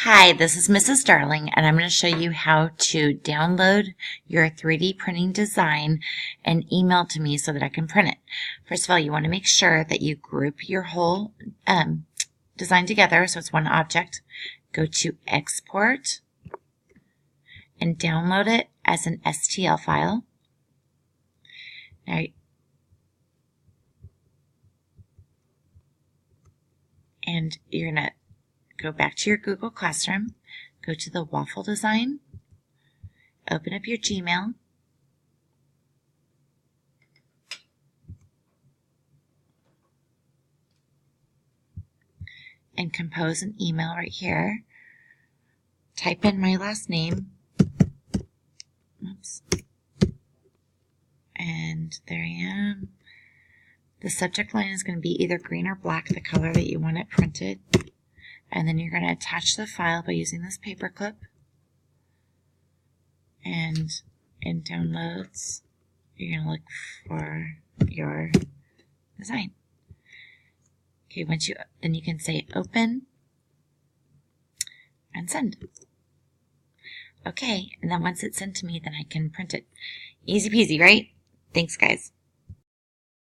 Hi, this is Mrs. Darling, and I'm going to show you how to download your 3D printing design and email to me so that I can print it. First of all, you want to make sure that you group your whole design together so it's one object. Go to Export and download it as an STL file. Now, and you're going to go back to your Google Classroom, go to the waffle design, open up your Gmail, and compose an email right here. Type in my last name. Oops. And there I am. The subject line is going to be either green or black, the color that you want it printed. And then you're going to attach the file by using this paper clip. And in Downloads, you're going to look for your design. Okay, then you can say Open and Send. Okay, and then once it's sent to me, then I can print it. Easy peasy, right? Thanks, guys.